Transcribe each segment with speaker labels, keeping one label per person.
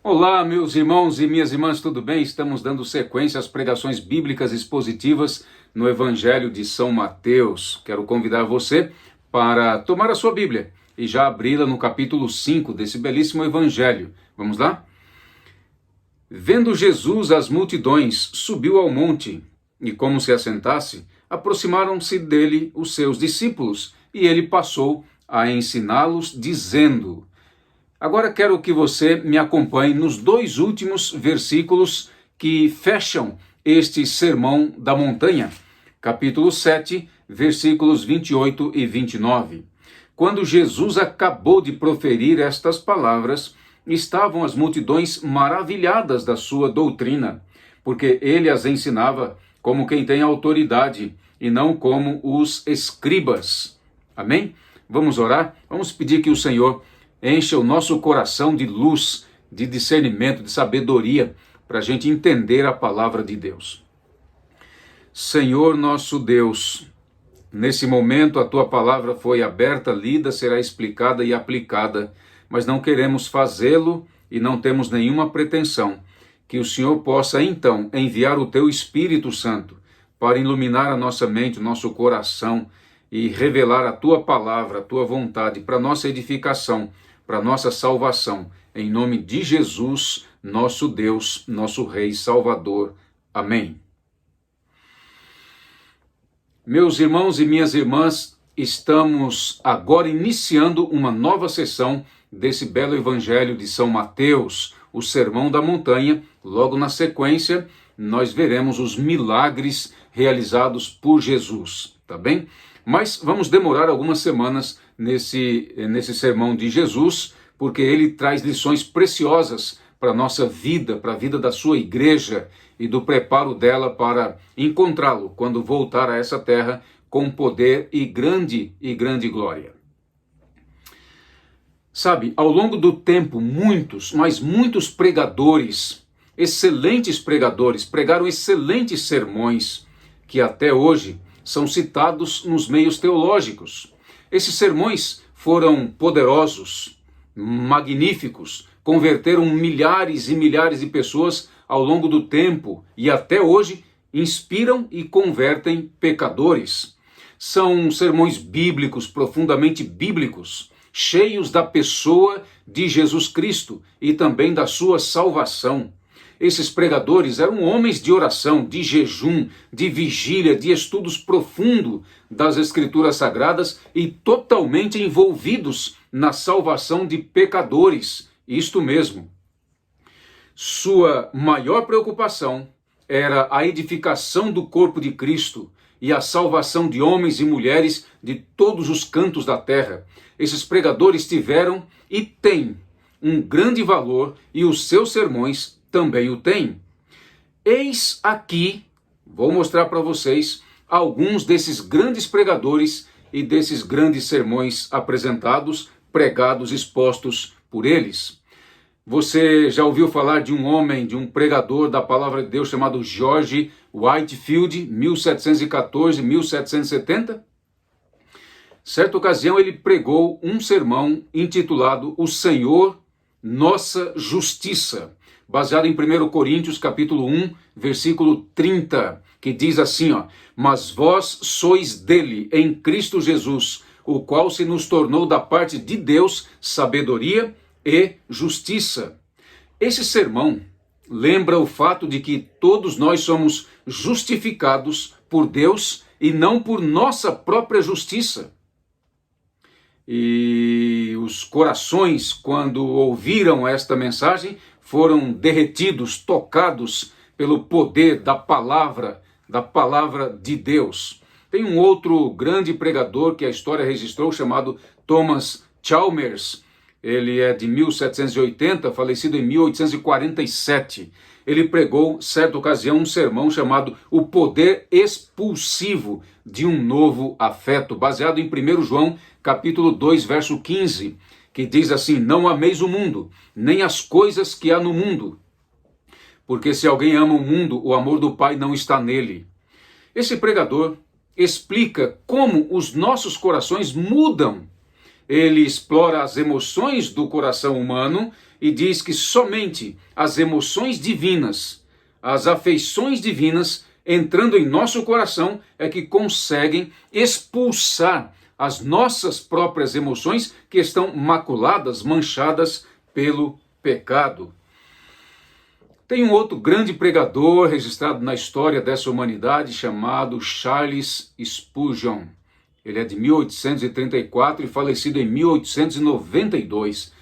Speaker 1: Olá, meus irmãos e minhas irmãs, tudo bem? Estamos dando sequência às pregações bíblicas expositivas no Evangelho de São Mateus. Quero convidar você para tomar a sua Bíblia e já abri-la no capítulo 5 desse belíssimo Evangelho. Vamos lá? Vendo Jesus as multidões, subiu ao monte, e como se assentasse, aproximaram-se dele os seus discípulos, e ele passou a ensiná-los, dizendo... Agora quero que você me acompanhe nos dois últimos versículos que fecham este Sermão da Montanha, capítulo 7, versículos 28 e 29. Quando Jesus acabou de proferir estas palavras, estavam as multidões maravilhadas da sua doutrina, porque ele as ensinava como quem tem autoridade e não como os escribas. Amém? Vamos orar? Vamos pedir que o Senhor encha o nosso coração de luz, de discernimento, de sabedoria, para a gente entender a palavra de Deus. Senhor nosso Deus, nesse momento a Tua palavra foi aberta, lida, será explicada e aplicada, mas não queremos fazê-lo e não temos nenhuma pretensão. Que o Senhor possa então enviar o Teu Espírito Santo para iluminar a nossa mente, o nosso coração e revelar a Tua palavra, a Tua vontade para nossa edificação, para nossa salvação, em nome de Jesus, nosso Deus, nosso Rei Salvador. Amém. Meus irmãos e minhas irmãs, estamos agora iniciando uma nova sessão desse belo Evangelho de São Mateus, o Sermão da Montanha. Logo na sequência, nós veremos os milagres realizados por Jesus, tá bem? Mas vamos demorar algumas semanas nesse sermão de Jesus, porque ele traz lições preciosas para a nossa vida, para a vida da sua igreja e do preparo dela para encontrá-lo quando voltar a essa terra com poder e grande glória. Sabe, ao longo do tempo, muitos pregadores, excelentes pregadores, pregaram excelentes sermões que até hoje são citados nos meios teológicos. Esses sermões foram poderosos, magníficos, converteram milhares e milhares de pessoas ao longo do tempo e até hoje inspiram e convertem pecadores. São sermões bíblicos, profundamente bíblicos, cheios da pessoa de Jesus Cristo e também da sua salvação. Esses pregadores eram homens de oração, de jejum, de vigília, de estudos profundos das Escrituras Sagradas e totalmente envolvidos na salvação de pecadores. Isto mesmo. Sua maior preocupação era a edificação do corpo de Cristo e a salvação de homens e mulheres de todos os cantos da terra. Esses pregadores tiveram e têm um grande valor e os seus sermões também o têm. Eis aqui, vou mostrar para vocês alguns desses grandes pregadores e desses grandes sermões apresentados, pregados, expostos por eles. Você já ouviu falar de um homem, de um pregador da palavra de Deus chamado George Whitefield, 1714-1770? Certa ocasião ele pregou um sermão intitulado O Senhor, Nossa Justiça, baseado em 1 Coríntios capítulo 1, versículo 30, que diz assim, mas vós sois dele, em Cristo Jesus, o qual se nos tornou da parte de Deus sabedoria e justiça. Esse sermão lembra o fato de que todos nós somos justificados por Deus e não por nossa própria justiça. E os corações, quando ouviram esta mensagem, foram derretidos, tocados pelo poder da palavra de Deus. Tem um outro grande pregador que a história registrou, chamado Thomas Chalmers. Ele é de 1780, falecido em 1847. Ele pregou, certa ocasião, um sermão chamado O Poder Expulsivo de um Novo Afeto, baseado em 1 João, capítulo 2, verso 15, que diz assim, não ameis o mundo, nem as coisas que há no mundo, porque se alguém ama o mundo, o amor do Pai não está nele. Esse pregador explica como os nossos corações mudam. Ele explora as emoções do coração humano e diz que somente as emoções divinas, as afeições divinas, entrando em nosso coração, é que conseguem expulsar as nossas próprias emoções que estão maculadas, manchadas pelo pecado. Tem um outro grande pregador registrado na história dessa humanidade chamado Charles Spurgeon. Ele é de 1834 e falecido em 1892.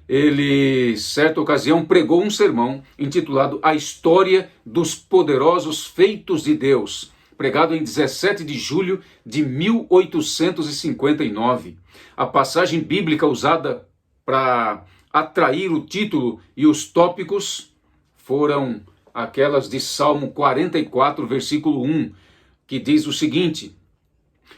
Speaker 1: Ele, certa ocasião, pregou um sermão intitulado A História dos Poderosos Feitos de Deus, pregado em 17 de julho de 1859. A passagem bíblica usada para atrair o título e os tópicos foram aquelas de Salmo 44, versículo 1, que diz o seguinte: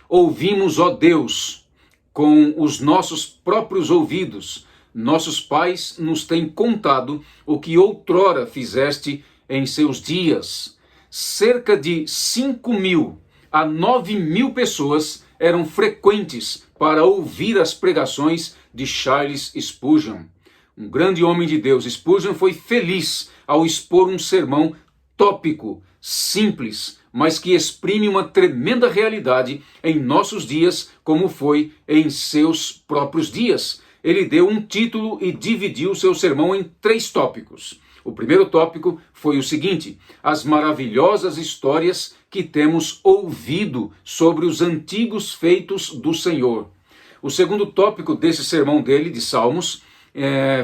Speaker 1: Ouvimos, ó Deus, com os nossos próprios ouvidos, nossos pais nos têm contado o que outrora fizeste em seus dias. Cerca de 5.000 a 9.000 pessoas eram frequentes para ouvir as pregações de Charles Spurgeon. Um grande homem de Deus, Spurgeon foi feliz ao expor um sermão tópico, simples, mas que exprime uma tremenda realidade em nossos dias, como foi em seus próprios dias. Ele deu um título e dividiu seu sermão em 3 tópicos. O primeiro tópico foi o seguinte: as maravilhosas histórias que temos ouvido sobre os antigos feitos do Senhor. O segundo tópico desse sermão dele, de Salmos,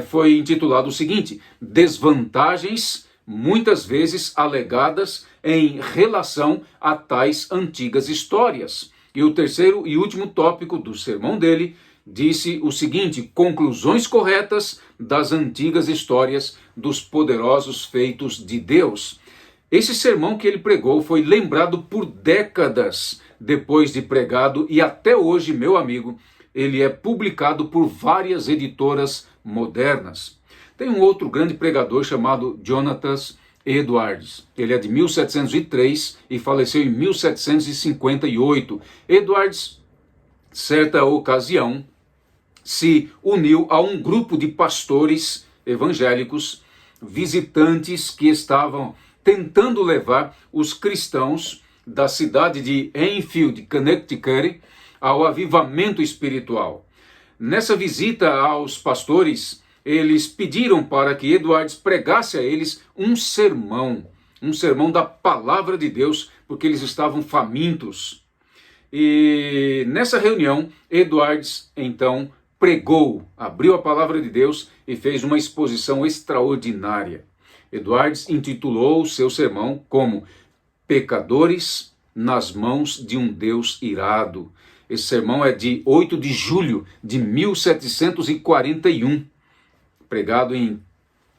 Speaker 1: foi intitulado o seguinte: desvantagens muitas vezes alegadas em relação a tais antigas histórias. E o terceiro e último tópico do sermão dele disse o seguinte: conclusões corretas das antigas histórias dos poderosos feitos de Deus. Esse sermão que ele pregou foi lembrado por décadas depois de pregado e até hoje, meu amigo, ele é publicado por várias editoras modernas. Tem um outro grande pregador chamado Jonathan Edwards. Ele é de 1703 e faleceu em 1758. Edwards, certa ocasião, se uniu a um grupo de pastores evangélicos, visitantes que estavam tentando levar os cristãos da cidade de Enfield, Connecticut, ao avivamento espiritual. Nessa visita aos pastores, eles pediram para que Edwards pregasse a eles um sermão da palavra de Deus, porque eles estavam famintos. E nessa reunião, Edwards então pregou, abriu a palavra de Deus e fez uma exposição extraordinária. Edwards intitulou seu sermão como Pecadores nas mãos de um Deus irado. Esse sermão é de 8 de julho de 1741, pregado em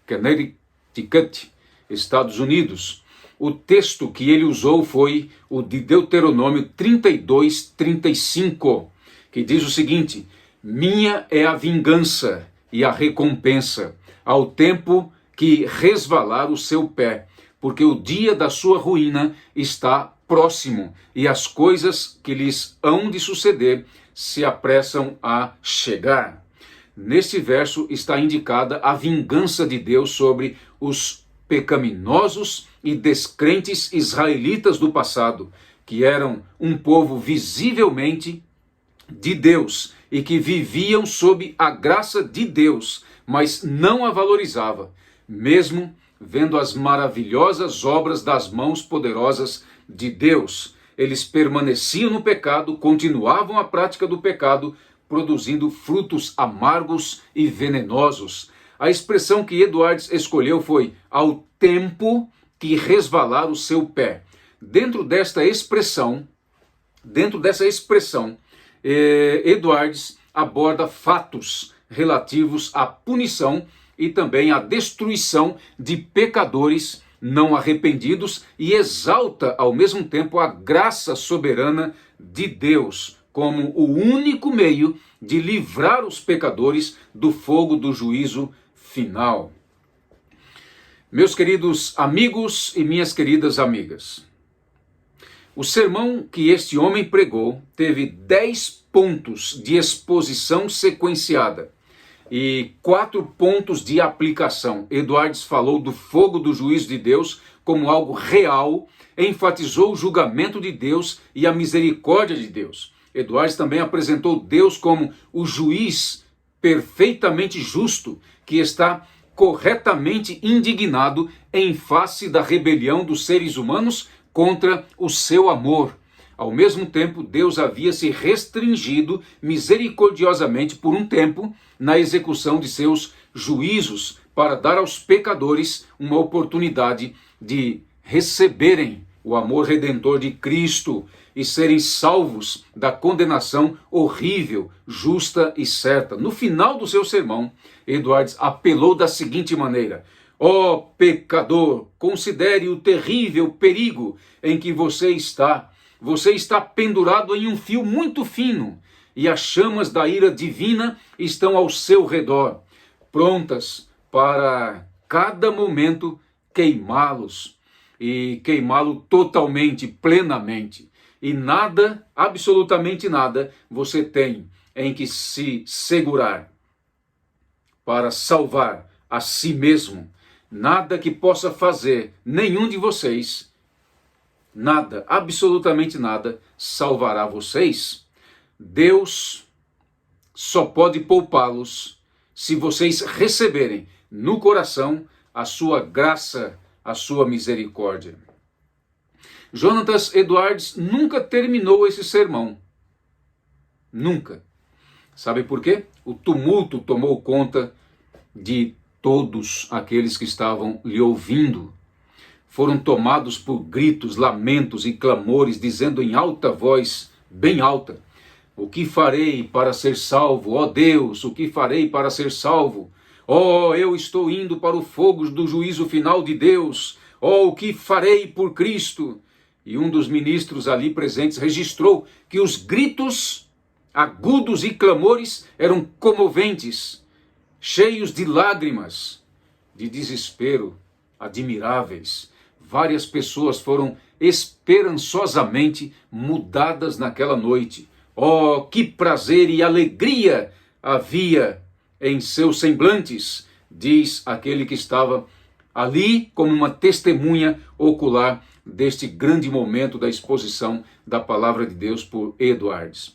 Speaker 1: Connecticut, Estados Unidos. O texto que ele usou foi o de Deuteronômio 32:35, que diz o seguinte: minha é a vingança e a recompensa, ao tempo que resvalar o seu pé, porque o dia da sua ruína está próximo, e as coisas que lhes hão de suceder se apressam a chegar. Neste verso está indicada a vingança de Deus sobre os pecaminosos e descrentes israelitas do passado, que eram um povo visivelmente de Deus e que viviam sob a graça de Deus, mas não a valorizava, mesmo vendo as maravilhosas obras das mãos poderosas de Deus. Eles permaneciam no pecado, continuavam a prática do pecado, produzindo frutos amargos e venenosos. A expressão que Edwards escolheu foi ao tempo que resvalar o seu pé. Dentro dessa expressão, Edwards aborda fatos relativos à punição e também à destruição de pecadores não arrependidos e exalta ao mesmo tempo a graça soberana de Deus como o único meio de livrar os pecadores do fogo do juízo final. Meus queridos amigos e minhas queridas amigas, o sermão que este homem pregou teve 10 pontos de exposição sequenciada. e 4 pontos de aplicação. Eduardes falou do fogo do juízo de Deus como algo real, enfatizou o julgamento de Deus e a misericórdia de Deus. Eduardes também apresentou Deus como o juiz perfeitamente justo, que está corretamente indignado em face da rebelião dos seres humanos contra o seu amor. Ao mesmo tempo, Deus havia se restringido misericordiosamente por um tempo na execução de seus juízos para dar aos pecadores uma oportunidade de receberem o amor redentor de Cristo e serem salvos da condenação horrível, justa e certa. No final do seu sermão, Eduardes apelou da seguinte maneira: ó pecador, considere o terrível perigo em que você está. Você está pendurado em um fio muito fino e as chamas da ira divina estão ao seu redor, prontas para cada momento queimá-los e queimá-lo totalmente, plenamente. E nada, absolutamente nada, você tem em que se segurar para salvar a si mesmo. Nada que possa fazer nenhum de vocês, nada, absolutamente nada, salvará vocês. Deus só pode poupá-los se vocês receberem no coração a sua graça, a sua misericórdia. Jonatas Eduardes nunca terminou esse sermão. Nunca. Sabe por quê? O tumulto tomou conta de todos aqueles que estavam lhe ouvindo. Foram tomados por gritos, lamentos e clamores, dizendo em alta voz, bem alta: o que farei para ser salvo? Ó Deus, o que farei para ser salvo? Ó, eu estou indo para o fogo do juízo final de Deus. Ó, o que farei por Cristo? E um dos ministros ali presentes registrou que os gritos agudos e clamores eram comoventes, cheios de lágrimas, de desespero, admiráveis. Várias pessoas foram esperançosamente mudadas naquela noite. Oh, que prazer e alegria havia em seus semblantes, diz aquele que estava ali como uma testemunha ocular deste grande momento da exposição da palavra de Deus por Eduardes.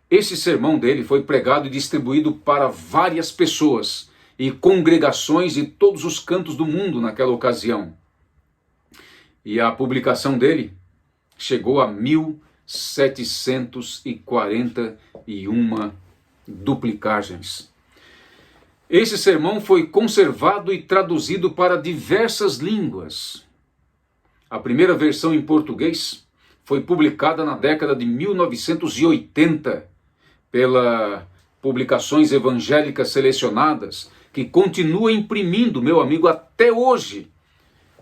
Speaker 1: Esse sermão dele foi pregado e distribuído para várias pessoas e congregações de todos os cantos do mundo naquela ocasião. E a publicação dele chegou a 1741 duplicagens. Esse sermão foi conservado e traduzido para diversas línguas. A primeira versão em português foi publicada na década de 1980 pela Publicações Evangélicas Selecionadas, que continua imprimindo, meu amigo, até hoje,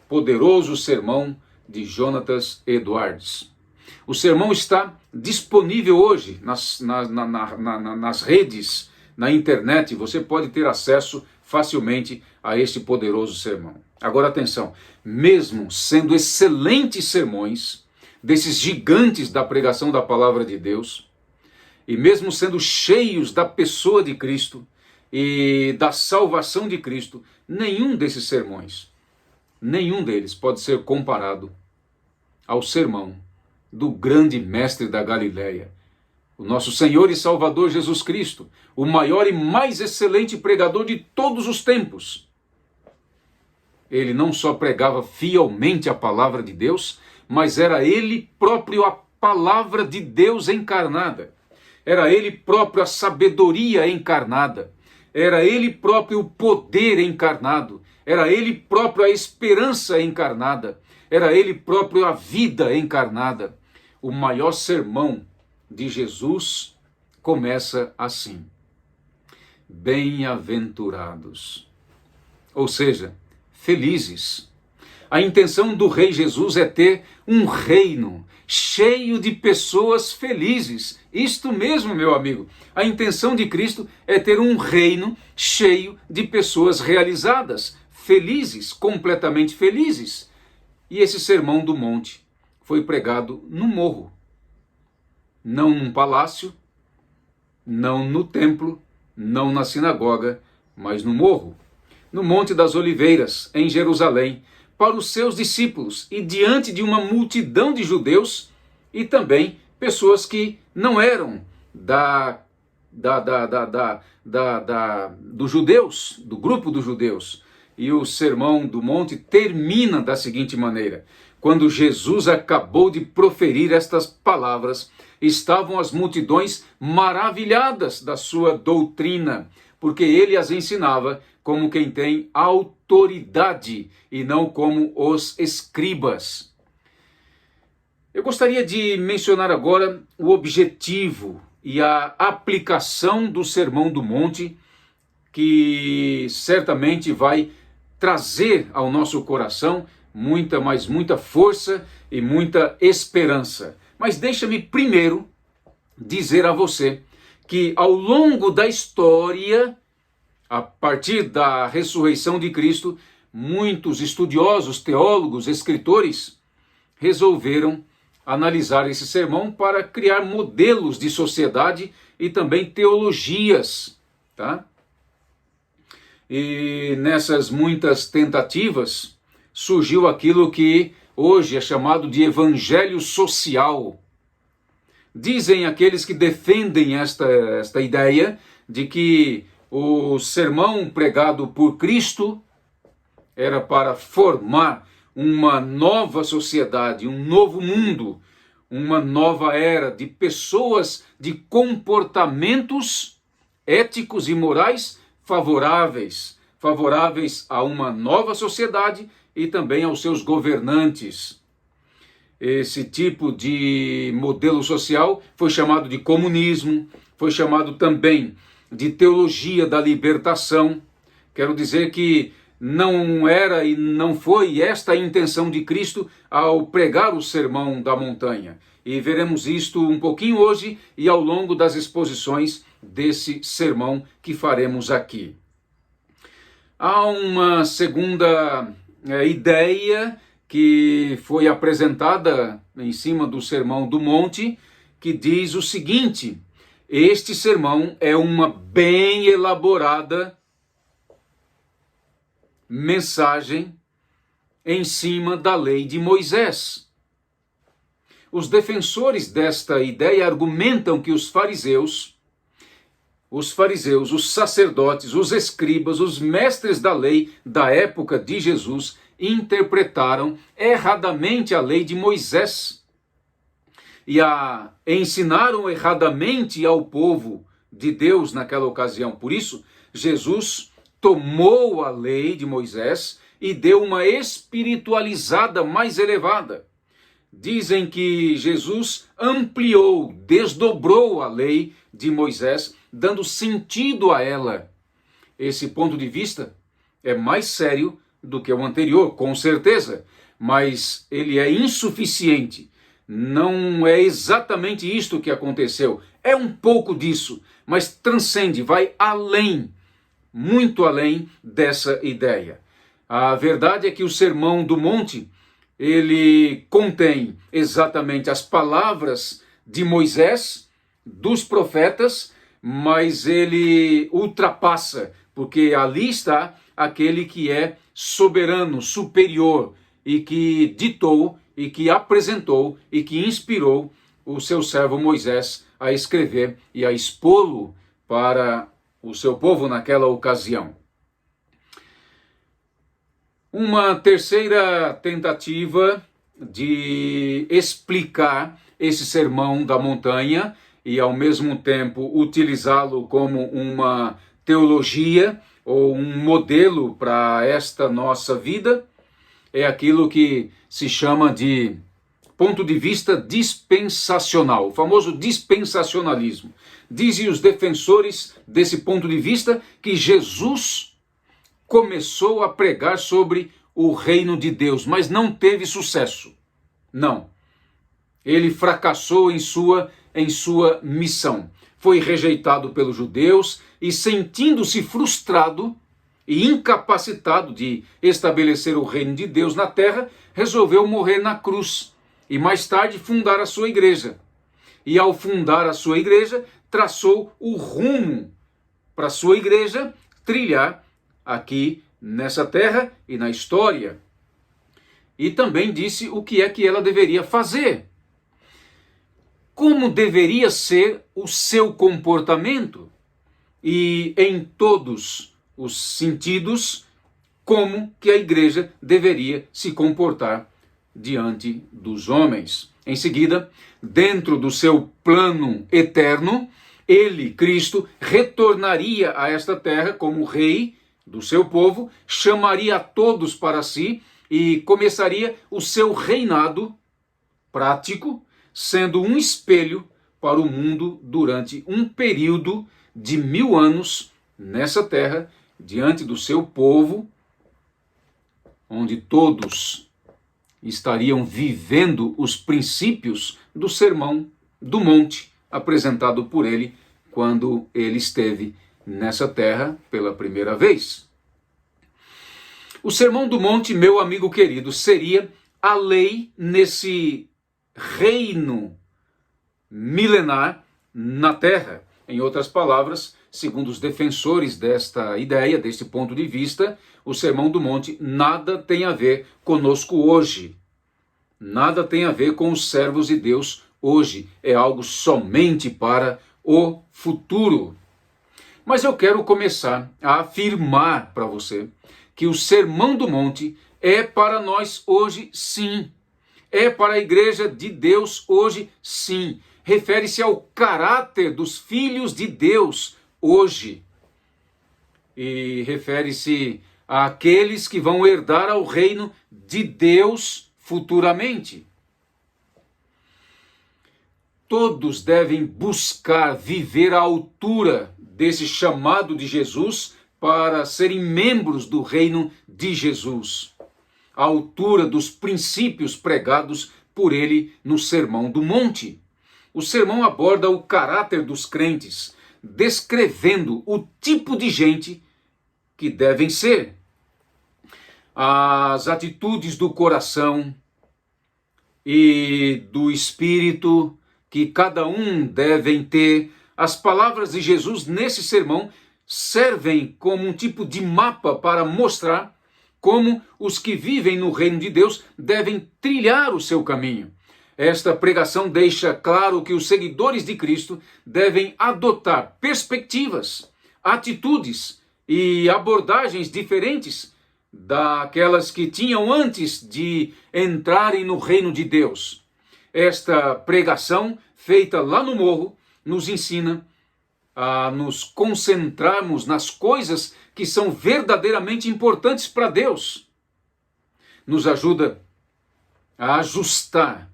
Speaker 1: poderoso sermão de Jonatas Eduardes. O sermão está disponível hoje nas redes, na internet. Você pode ter acesso facilmente a este poderoso sermão. Agora atenção, mesmo sendo excelentes sermões, desses gigantes da pregação da palavra de Deus, e mesmo sendo cheios da pessoa de Cristo e da salvação de Cristo, nenhum desses sermões, nenhum deles pode ser comparado ao sermão do grande mestre da Galileia, o nosso Senhor e Salvador Jesus Cristo, o maior e mais excelente pregador de todos os tempos. Ele não só pregava fielmente a palavra de Deus, mas era ele próprio a palavra de Deus encarnada. Era ele próprio a sabedoria encarnada. Era ele próprio o poder encarnado. Era ele próprio a esperança encarnada. Era ele próprio a vida encarnada. O maior sermão de Jesus começa assim: bem-aventurados, ou seja, felizes. A intenção do Rei Jesus é ter um reino cheio de pessoas felizes. Isto mesmo, meu amigo. A intenção de Cristo é ter um reino cheio de pessoas realizadas, felizes, completamente felizes. E esse sermão do monte foi pregado no morro, não num palácio, não no templo, não na sinagoga, mas no morro, no Monte das Oliveiras, em Jerusalém, para os seus discípulos e diante de uma multidão de judeus e também pessoas que não eram dos judeus, do grupo dos judeus. E o Sermão do Monte termina da seguinte maneira: quando Jesus acabou de proferir estas palavras, estavam as multidões maravilhadas da sua doutrina, porque ele as ensinava como quem tem autoridade e não como os escribas. Eu gostaria de mencionar agora o objetivo e a aplicação do Sermão do Monte, que certamente vai trazer ao nosso coração muita força e muita esperança. Mas deixa-me primeiro dizer a você que ao longo da história, a partir da ressurreição de Cristo, muitos estudiosos, teólogos, escritores resolveram analisar esse sermão para criar modelos de sociedade e também teologias, tá? E nessas muitas tentativas surgiu aquilo que hoje é chamado de evangelho social. Dizem aqueles que defendem esta ideia de que o sermão pregado por Cristo era para formar uma nova sociedade, um novo mundo, uma nova era de pessoas de comportamentos éticos e morais favoráveis a uma nova sociedade e também aos seus governantes. Esse tipo de modelo social foi chamado de comunismo, foi chamado também de teologia da libertação. Quero dizer que não era e não foi esta a intenção de Cristo ao pregar o Sermão da Montanha. E veremos isto um pouquinho hoje e ao longo das exposições desse sermão que faremos aqui. Há uma segunda ideia que foi apresentada em cima do Sermão do Monte, que diz o seguinte: este sermão é uma bem elaborada mensagem em cima da lei de Moisés. Os defensores desta ideia argumentam que os fariseus, os sacerdotes, os escribas, os mestres da lei da época de Jesus interpretaram erradamente a lei de Moisés e a ensinaram erradamente ao povo de Deus naquela ocasião. Por isso, Jesus tomou a lei de Moisés e deu uma espiritualizada mais elevada. Dizem que Jesus ampliou, desdobrou a lei de Moisés, dando sentido a ela. Esse ponto de vista é mais sério do que o anterior, com certeza, mas ele é insuficiente. Não é exatamente isto que aconteceu. É um pouco disso, mas transcende, vai além, muito além dessa ideia. A verdade é que o Sermão do Monte, ele contém exatamente as palavras de Moisés, dos profetas, mas ele ultrapassa, porque ali está aquele que é soberano, superior, e que ditou, e que apresentou, e que inspirou o seu servo Moisés a escrever e a expô-lo para o seu povo naquela ocasião. Uma terceira tentativa de explicar esse sermão da montanha e ao mesmo tempo utilizá-lo como uma teologia ou um modelo para esta nossa vida é aquilo que se chama de ponto de vista dispensacional, o famoso dispensacionalismo. Dizem os defensores desse ponto de vista que Jesus começou a pregar sobre o reino de Deus, mas não teve sucesso. Não. Ele fracassou em sua missão. Foi rejeitado pelos judeus e, sentindo-se frustrado e incapacitado de estabelecer o reino de Deus na terra, resolveu morrer na cruz e mais tarde fundar a sua igreja. E ao fundar a sua igreja, traçou o rumo para a sua igreja, trilhar aqui nessa terra e na história. E também disse o que é que ela deveria fazer. Como deveria ser o seu comportamento e em todos os sentidos, como que a igreja deveria se comportar diante dos homens. Em seguida, dentro do seu plano eterno, ele, Cristo, retornaria a esta terra como rei do seu povo, chamaria a todos para si e começaria o seu reinado prático, sendo um espelho para o mundo durante um período de 1000 anos nessa terra, diante do seu povo, onde todos estariam vivendo os princípios do Sermão do Monte, apresentado por ele quando ele esteve nessa terra pela primeira vez. O Sermão do Monte, meu amigo querido, seria a lei nesse reino milenar na terra. Em outras palavras, segundo os defensores desta ideia, deste ponto de vista, o Sermão do Monte nada tem a ver conosco hoje. Nada tem a ver com os servos de Deus hoje. É algo somente para o futuro. Mas eu quero começar a afirmar para você que o Sermão do Monte é para nós hoje, sim. É para a igreja de Deus hoje, sim. Refere-se ao caráter dos filhos de Deus hoje. E refere-se àqueles que vão herdar ao reino de Deus futuramente. Todos devem buscar viver à altura desse chamado de Jesus para serem membros do reino de Jesus, à altura dos princípios pregados por ele no Sermão do Monte. O sermão aborda o caráter dos crentes, descrevendo o tipo de gente que devem ser, as atitudes do coração e do espírito que cada um devem ter. As palavras de Jesus nesse sermão servem como um tipo de mapa para mostrar como os que vivem no reino de Deus devem trilhar o seu caminho. Esta pregação deixa claro que os seguidores de Cristo devem adotar perspectivas, atitudes e abordagens diferentes daquelas que tinham antes de entrarem no reino de Deus. Esta pregação, feita lá no morro, nos ensina a nos concentrarmos nas coisas que são verdadeiramente importantes para Deus. Nos ajuda a ajustar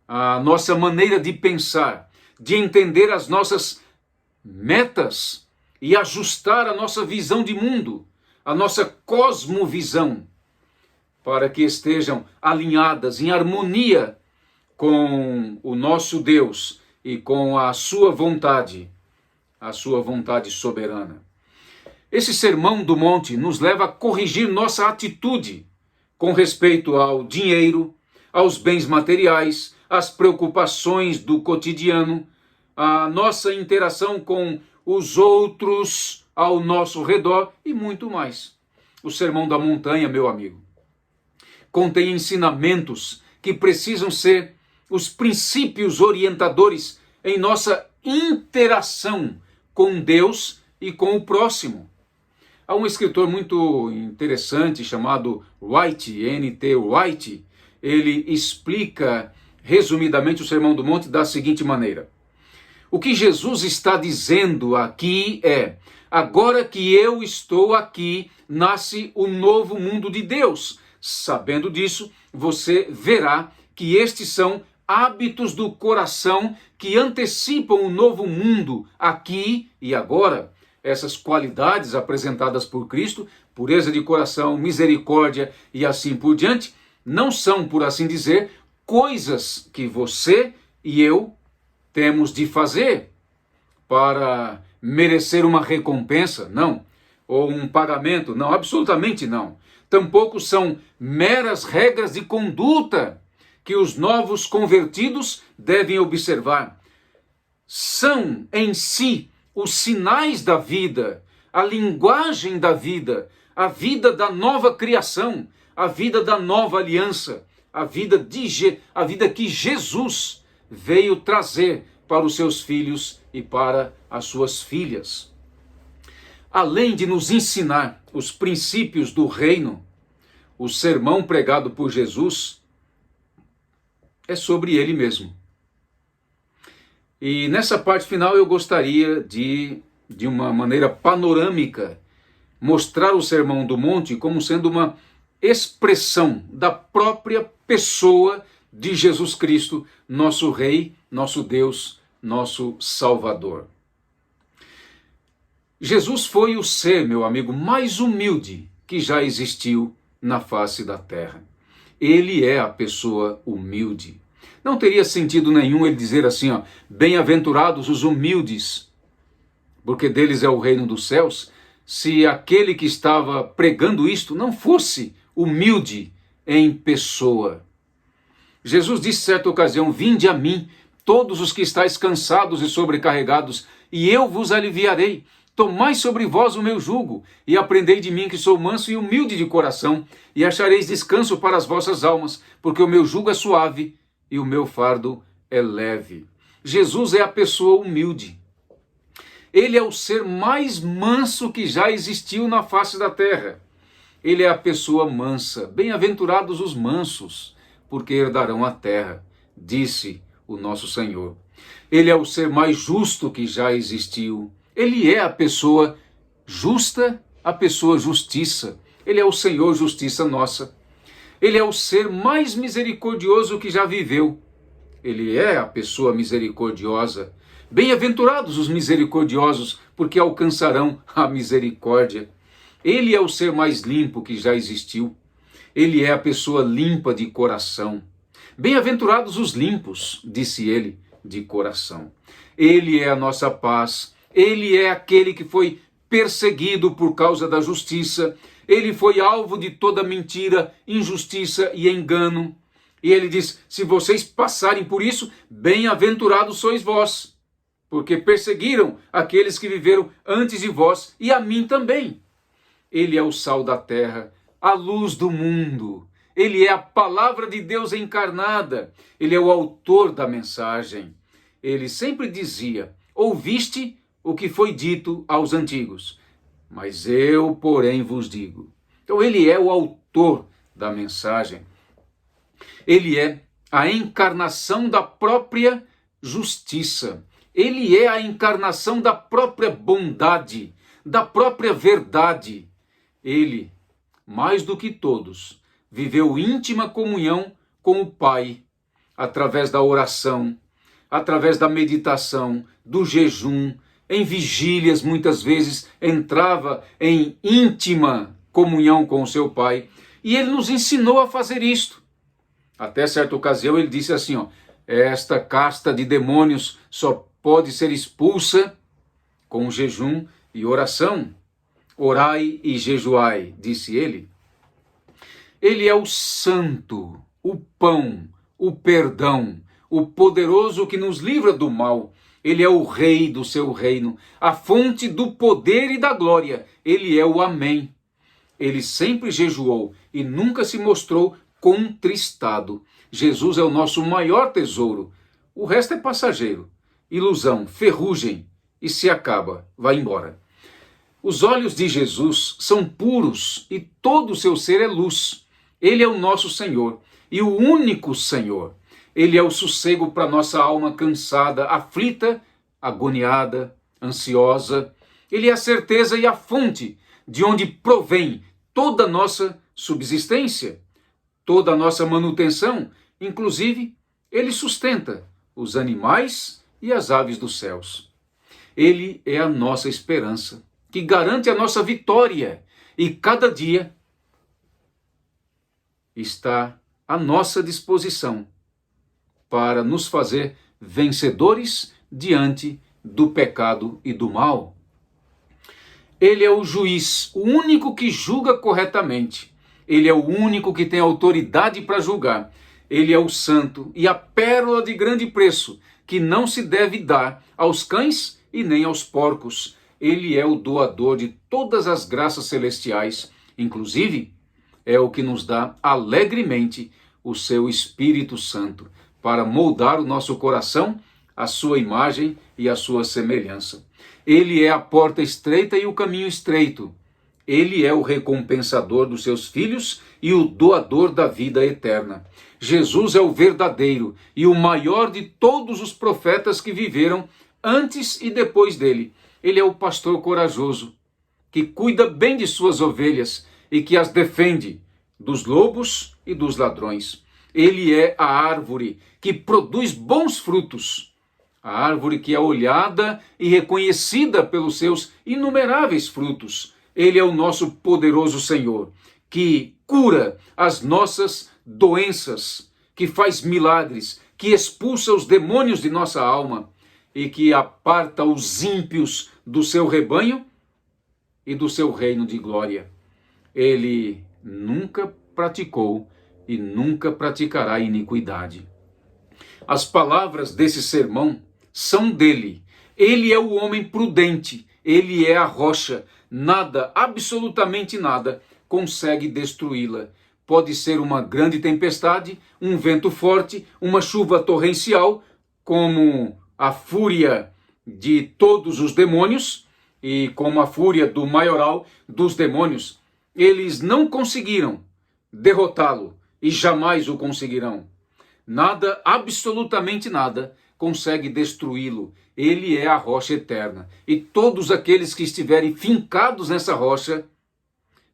Speaker 1: a nossa maneira de pensar, de entender as nossas metas e ajustar a nossa visão de mundo, a nossa cosmovisão, para que estejam alinhadas em harmonia com o nosso Deus e com a sua vontade soberana. Esse Sermão do Monte nos leva a corrigir nossa atitude com respeito ao dinheiro, aos bens materiais, às preocupações do cotidiano, a nossa interação com os outros ao nosso redor e muito mais. O Sermão da Montanha, meu amigo, contém ensinamentos que precisam ser os princípios orientadores em nossa interação com Deus e com o próximo. Há um escritor muito interessante chamado White, N.T. White. Ele explica resumidamente o Sermão do Monte da seguinte maneira: o que Jesus está dizendo aqui é: agora que eu estou aqui, nasce o novo mundo de Deus. Sabendo disso, você verá que estes são hábitos do coração que antecipam o novo mundo aqui e agora. Essas qualidades apresentadas por Cristo, pureza de coração, misericórdia e assim por diante, não são, por assim dizer, coisas que você e eu temos de fazer para merecer uma recompensa, não. Ou um pagamento, não, absolutamente não. Tampouco são meras regras de conduta que os novos convertidos devem observar. São em si os sinais da vida, a linguagem da vida, a vida da nova criação, a vida da nova aliança, a vida que Jesus veio trazer para os seus filhos e para as suas filhas. Além de nos ensinar os princípios do reino, o sermão pregado por Jesus é sobre ele mesmo. E nessa parte final eu gostaria de uma maneira panorâmica, mostrar o Sermão do Monte como sendo uma expressão da própria pessoa de Jesus Cristo, nosso Rei, nosso Deus, nosso Salvador. Jesus foi o ser, meu amigo, mais humilde que já existiu na face da terra. Ele é a pessoa humilde. Não teria sentido nenhum ele dizer assim, bem-aventurados os humildes, porque deles é o reino dos céus, se aquele que estava pregando isto não fosse humilde em pessoa. Jesus disse certa ocasião, vinde a mim, todos os que estáis cansados e sobrecarregados, e eu vos aliviarei. Tomai sobre vós o meu jugo, e aprendei de mim que sou manso e humilde de coração, e achareis descanso para as vossas almas, porque o meu jugo é suave e o meu fardo é leve. Jesus é a pessoa humilde. Ele é o ser mais manso que já existiu na face da terra. Ele é a pessoa mansa. Bem-aventurados os mansos, porque herdarão a terra, disse o nosso Senhor. Ele é o ser mais justo que já existiu. Ele é a pessoa justa, a pessoa justiça. Ele é o Senhor justiça nossa. Ele é o ser mais misericordioso que já viveu. Ele é a pessoa misericordiosa. Bem-aventurados os misericordiosos, porque alcançarão a misericórdia. Ele é o ser mais limpo que já existiu. Ele é a pessoa limpa de coração. Bem-aventurados os limpos, disse ele, de coração. Ele é a nossa paz. Ele é aquele que foi perseguido por causa da justiça. Ele foi alvo de toda mentira, injustiça e engano. E ele diz, se vocês passarem por isso, bem-aventurados sois vós, porque perseguiram aqueles que viveram antes de vós e a mim também. Ele é o sal da terra, a luz do mundo. Ele é a palavra de Deus encarnada. Ele é o autor da mensagem. Ele sempre dizia, ouviste o que foi dito aos antigos, mas eu, porém, vos digo. Então ele é o autor da mensagem. Ele é a encarnação da própria justiça. Ele é a encarnação da própria bondade, da própria verdade. Ele, mais do que todos, viveu íntima comunhão com o Pai, através da oração, através da meditação, do jejum, em vigílias muitas vezes entrava em íntima comunhão com o seu Pai. E ele nos ensinou a fazer isto. Até certa ocasião ele disse assim, esta casta de demônios só pode ser expulsa com jejum e oração. Orai e jejuai, disse ele. Ele é o santo, o pão, o perdão, o poderoso que nos livra do mal. Ele é o rei do seu reino, a fonte do poder e da glória. Ele é o Amém. Ele sempre jejuou e nunca se mostrou contristado. Jesus é o nosso maior tesouro. O resto é passageiro, ilusão, ferrugem e se acaba, vai embora. Os olhos de Jesus são puros e todo o seu ser é luz. Ele é o nosso Senhor e o único Senhor. Ele é o sossego para nossa alma cansada, aflita, agoniada, ansiosa. Ele é a certeza e a fonte de onde provém toda a nossa subsistência, toda a nossa manutenção. Inclusive, ele sustenta os animais e as aves dos céus. Ele é a nossa esperança, que garante a nossa vitória. E cada dia está à nossa disposição para nos fazer vencedores diante do pecado e do mal. Ele é o juiz, o único que julga corretamente. Ele é o único que tem autoridade para julgar. Ele é o santo e a pérola de grande preço, que não se deve dar aos cães e nem aos porcos. Ele é o doador de todas as graças celestiais, inclusive é o que nos dá alegremente o seu Espírito Santo, para moldar o nosso coração à sua imagem e à sua semelhança. Ele é a porta estreita e o caminho estreito. Ele é o recompensador dos seus filhos e o doador da vida eterna. Jesus é o verdadeiro e o maior de todos os profetas que viveram antes e depois dele. Ele é o pastor corajoso, que cuida bem de suas ovelhas e que as defende dos lobos e dos ladrões. Ele é a árvore que produz bons frutos, a árvore que é olhada e reconhecida pelos seus inumeráveis frutos. Ele é o nosso poderoso Senhor, que cura as nossas doenças, que faz milagres, que expulsa os demônios de nossa alma e que aparta os ímpios do seu rebanho e do seu reino de glória. Ele nunca praticou e nunca praticará iniquidade. As palavras desse sermão são dele. Ele é o homem prudente, ele é a rocha. Nada, absolutamente nada, consegue destruí-la. Pode ser uma grande tempestade, um vento forte, uma chuva torrencial, como a fúria de todos os demônios e como a fúria do maioral dos demônios. Eles não conseguiram derrotá-lo e jamais o conseguirão. Nada, absolutamente nada, consegue destruí-lo. Ele é a rocha eterna. E todos aqueles que estiverem fincados nessa rocha,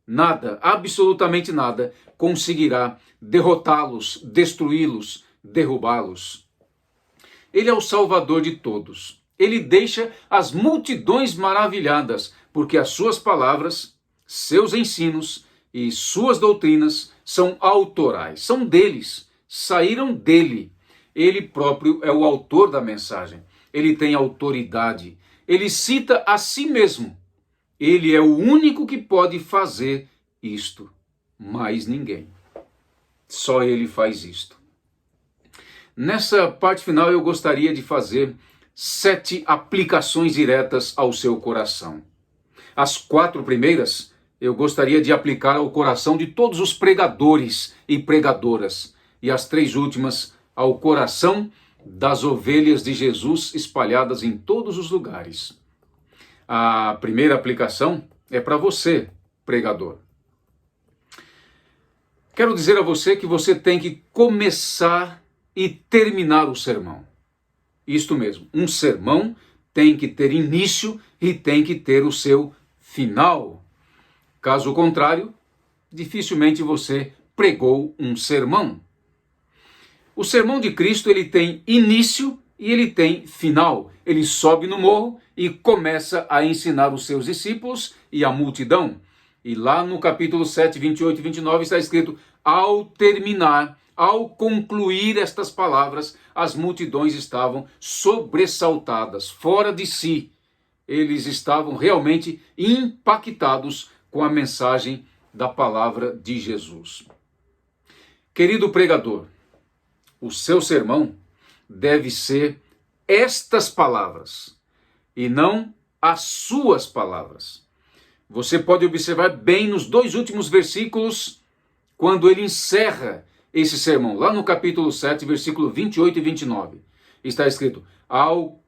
Speaker 1: nada, absolutamente nada, conseguirá derrotá-los, destruí-los, derrubá-los. Ele é o Salvador de todos. Ele deixa as multidões maravilhadas, porque as suas palavras, seus ensinos e suas doutrinas são autorais, são deles, saíram dele. Ele próprio é o autor da mensagem. Ele tem autoridade. Ele cita a si mesmo. Ele é o único que pode fazer isto. Mais ninguém. Só ele faz isto. Nessa parte final eu gostaria de fazer 7 aplicações diretas ao seu coração. As 4 primeiras eu gostaria de aplicar ao coração de todos os pregadores e pregadoras. E as 3 últimas ao coração das ovelhas de Jesus espalhadas em todos os lugares. A primeira aplicação é para você, pregador. Quero dizer a você que você tem que começar e terminar o sermão. Isto mesmo, um sermão tem que ter início e tem que ter o seu final. Caso contrário, dificilmente você pregou um sermão. O sermão de Cristo, ele tem início e ele tem final. Ele sobe no morro e começa a ensinar os seus discípulos e a multidão. E lá no capítulo 7, 28 e 29 está escrito: ao terminar, ao concluir estas palavras, as multidões estavam sobressaltadas, fora de si. Eles estavam realmente impactados com a mensagem da palavra de Jesus. Querido pregador, o seu sermão deve ser estas palavras e não as suas palavras. Você pode observar bem nos 2 últimos versículos, quando ele encerra esse sermão, lá no capítulo 7, versículo 28 e 29. Está escrito: ao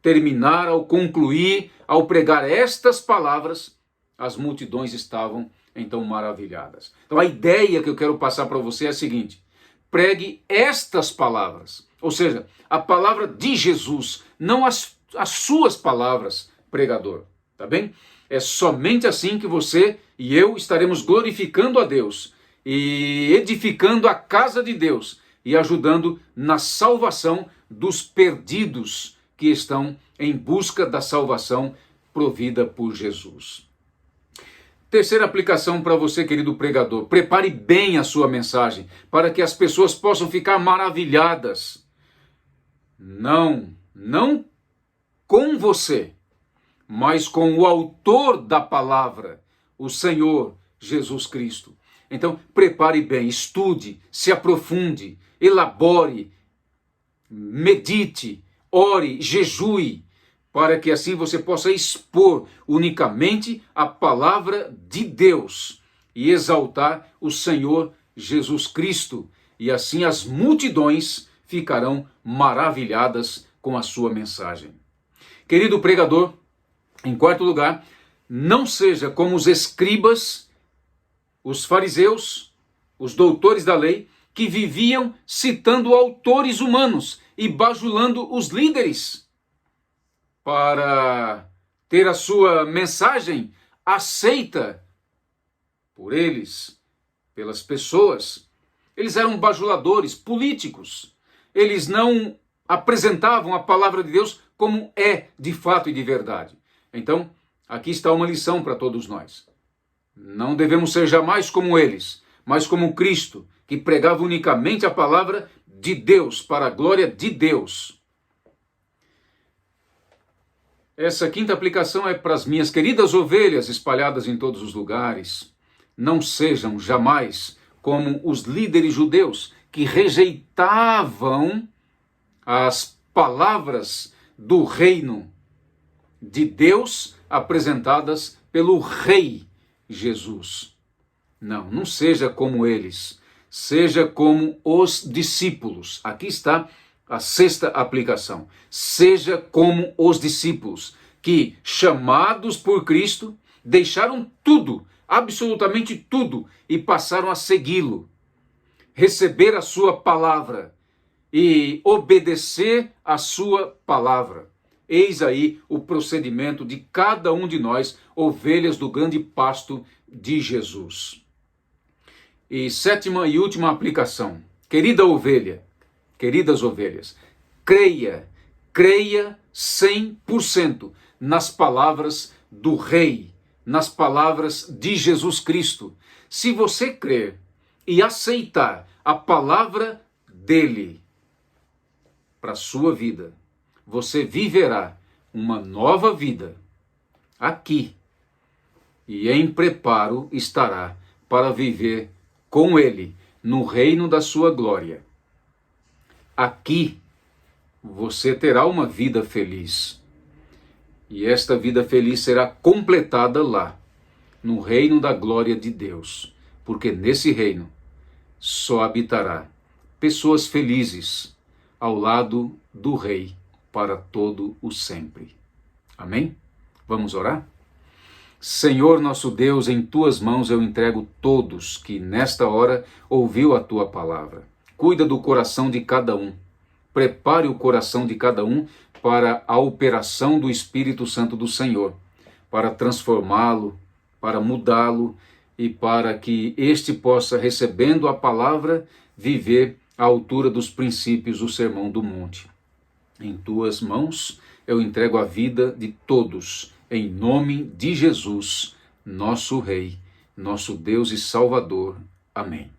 Speaker 1: terminar, ao concluir, ao pregar estas palavras, as multidões estavam então maravilhadas. Então a ideia que eu quero passar para você é a seguinte: pregue estas palavras, ou seja, a palavra de Jesus, não as suas palavras, pregador, tá bem? É somente assim que você e eu estaremos glorificando a Deus e edificando a casa de Deus e ajudando na salvação dos perdidos que estão em busca da salvação provida por Jesus. Terceira aplicação para você, querido pregador: prepare bem a sua mensagem para que as pessoas possam ficar maravilhadas. Não com você, mas com o autor da palavra, o Senhor Jesus Cristo. Então, prepare bem, estude, se aprofunde, elabore, medite, ore, jejue, para que assim você possa expor unicamente a palavra de Deus e exaltar o Senhor Jesus Cristo. E assim as multidões ficarão maravilhadas com a sua mensagem. Querido pregador, em quarto lugar, não seja como os escribas, os fariseus, os doutores da lei, que viviam citando autores humanos e bajulando os líderes para ter a sua mensagem aceita por eles, pelas pessoas. Eles eram bajuladores políticos. Eles não apresentavam a palavra de Deus como é de fato e de verdade. Então, aqui está uma lição para todos nós. Não devemos ser jamais como eles, mas como Cristo, que pregava unicamente a palavra de Deus, para a glória de Deus. Essa quinta aplicação é para as minhas queridas ovelhas espalhadas em todos os lugares. Não sejam jamais como os líderes judeus que rejeitavam as palavras do reino de Deus apresentadas pelo Rei Jesus. Não seja como eles. Seja como os discípulos. Aqui está a sexta aplicação. Seja como os discípulos que, chamados por Cristo, deixaram tudo, absolutamente tudo, e passaram a segui-lo. Receber a sua palavra e obedecer a sua palavra. Eis aí o procedimento de cada um de nós, ovelhas do grande pasto de Jesus. E sétima e última aplicação. Querida ovelha, queridas ovelhas, creia 100% nas palavras do Rei, nas palavras de Jesus Cristo. Se você crer e aceitar a palavra dele para a sua vida, você viverá uma nova vida aqui e em preparo estará para viver com ele no reino da sua glória. Aqui você terá uma vida feliz. E esta vida feliz será completada lá, no reino da glória de Deus. Porque nesse reino só habitará pessoas felizes ao lado do Rei para todo o sempre. Amém? Vamos orar? Senhor nosso Deus, em tuas mãos eu entrego todos que nesta hora ouviu a tua palavra. Cuida do coração de cada um. Prepare o coração de cada um para a operação do Espírito Santo do Senhor, para transformá-lo, para mudá-lo e para que este possa, recebendo a palavra, viver à altura dos princípios do Sermão do Monte. Em tuas mãos eu entrego a vida de todos, em nome de Jesus, nosso Rei, nosso Deus e Salvador. Amém.